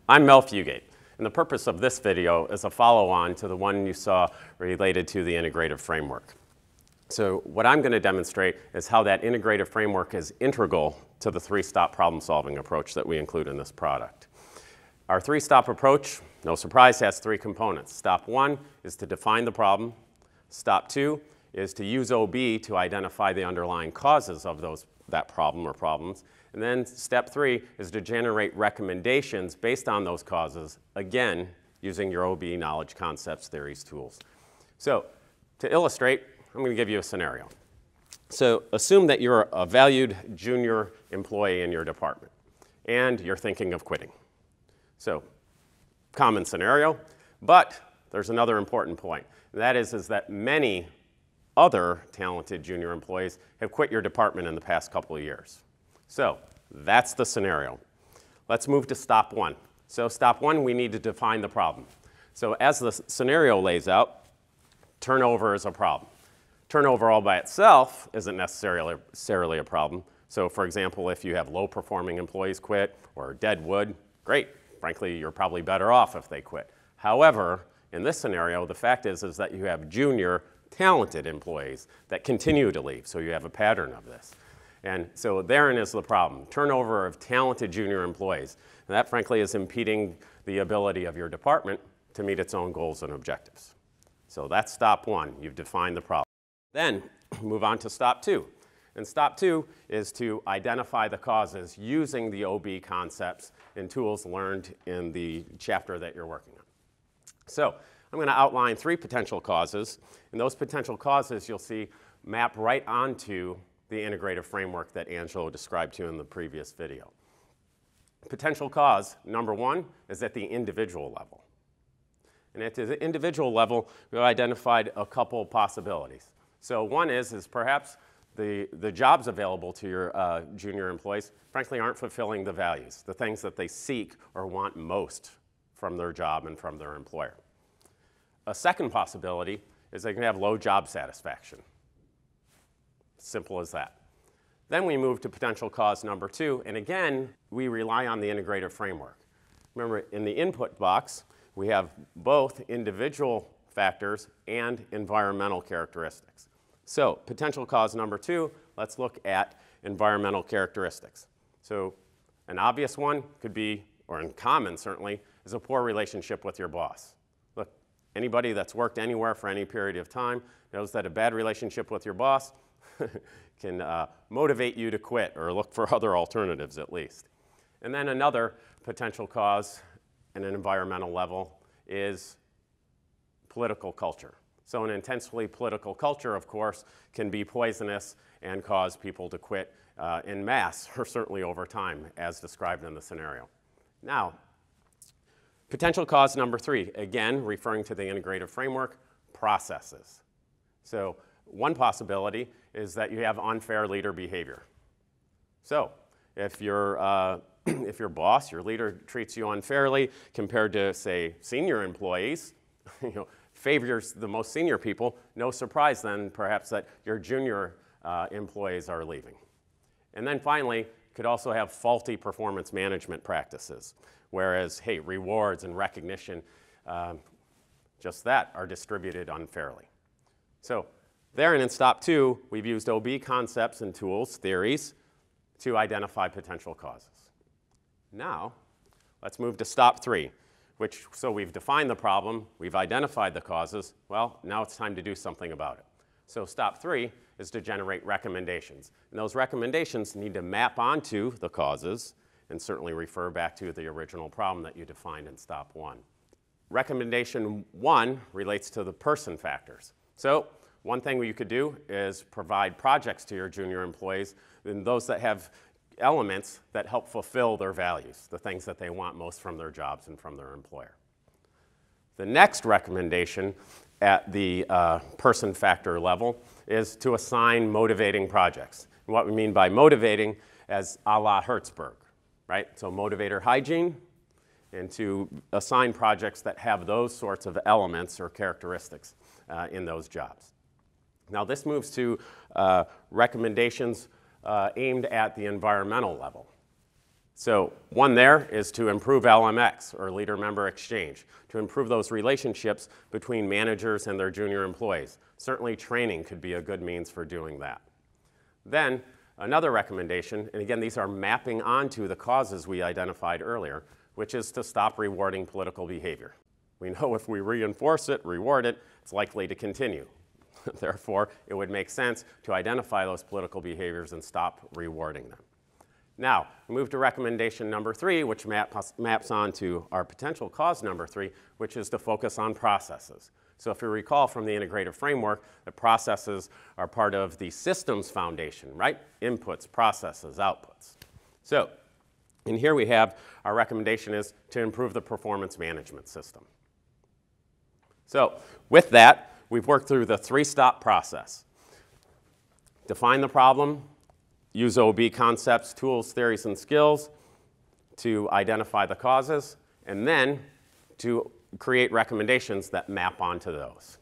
I'm Mel Fugate, and the purpose of this video is a follow-on to the one you saw related to the integrative framework. So what I'm going to demonstrate is how that integrative framework is integral to the three-stop problem-solving approach that we include in this product. Our three-stop approach, no surprise, has three components. Stop one is to define the problem. Stop two is to use OB to identify the underlying causes of that problem or problems. And then step three is to generate recommendations based on those causes, again, using your OB knowledge, concepts, theories, tools. So to illustrate, I'm going to give you a scenario. So assume that you're a valued junior employee in your department, and you're thinking of quitting. So common scenario, but there's another important point. And that is that many other talented junior employees have quit your department in the past couple of years. So that's the scenario. Let's move to stop one. So stop one, we need to define the problem. So as the scenario lays out, turnover is a problem. Turnover all by itself isn't necessarily a problem. So for example, if you have low-performing employees quit or dead wood, great. Frankly, you're probably better off if they quit. However, in this scenario, the fact is that you have junior, talented employees that continue to leave. So you have a pattern of this. And so therein is the problem, turnover of talented junior employees. And that, frankly, is impeding the ability of your department to meet its own goals and objectives. So that's stop one. You've defined the problem. Then move on to stop two. And stop two is to identify the causes using the OB concepts and tools learned in the chapter that you're working on. So I'm going to outline three potential causes. And those potential causes you'll see map right onto the integrative framework that Angelo described to you in the previous video. Potential cause, number one, is at the individual level. And at the individual level, we've identified a couple possibilities. So one is perhaps the jobs available to your junior employees, frankly, aren't fulfilling the values, the things that they seek or want most from their job and from their employer. A second possibility is they can have low job satisfaction. Simple as that. Then we move to potential cause number two, and again, we rely on the integrative framework. Remember, in the input box, we have both individual factors and environmental characteristics. So potential cause number two, let's look at environmental characteristics. So an obvious one could be, or in common certainly, is a poor relationship with your boss. Look, anybody that's worked anywhere for any period of time knows that a bad relationship with your boss can motivate you to quit or look for other alternatives at least. And then another potential cause at an environmental level is political culture. So an intensely political culture, of course, can be poisonous and cause people to quit en masse, or certainly over time, as described in the scenario. Now, potential cause number three, again, referring to the integrative framework, processes. So one possibility is that you have unfair leader behavior. So if your boss, your leader, treats you unfairly compared to, say, senior employees, favors the most senior people, no surprise then perhaps that your junior employees are leaving. And then finally, could also have faulty performance management practices, whereas, hey, rewards and recognition, just that, are distributed unfairly. So there and in stop two, we've used OB concepts and tools, theories, to identify potential causes. Now, let's move to stop three. So we've defined the problem, we've identified the causes, well, now it's time to do something about it. So stop three is to generate recommendations. And those recommendations need to map onto the causes and certainly refer back to the original problem that you defined in stop one. Recommendation one relates to the person factors. So one thing you could do is provide projects to your junior employees, and those that have elements that help fulfill their values, the things that they want most from their jobs and from their employer. The next recommendation at the person factor level is to assign motivating projects. And what we mean by motivating as a la Hertzberg, right? So motivator hygiene, and to assign projects that have those sorts of elements or characteristics in those jobs. Now this moves to recommendations aimed at the environmental level. So one there is to improve LMX, or leader-member exchange, to improve those relationships between managers and their junior employees. Certainly training could be a good means for doing that. Then another recommendation, and again these are mapping onto the causes we identified earlier, which is to stop rewarding political behavior. We know if we reinforce it, reward it, it's likely to continue. Therefore, it would make sense to identify those political behaviors and stop rewarding them. Now, we move to recommendation number 3, which maps onto our potential cause number 3, which is to focus on processes. So if you recall from the integrative framework, the processes are part of the systems foundation, right? Inputs, processes, outputs. So, and here we have our recommendation is to improve the performance management system. So, with that, we've worked through the 3-stop process. Define the problem, use OB concepts, tools, theories, and skills to identify the causes, and then to create recommendations that map onto those.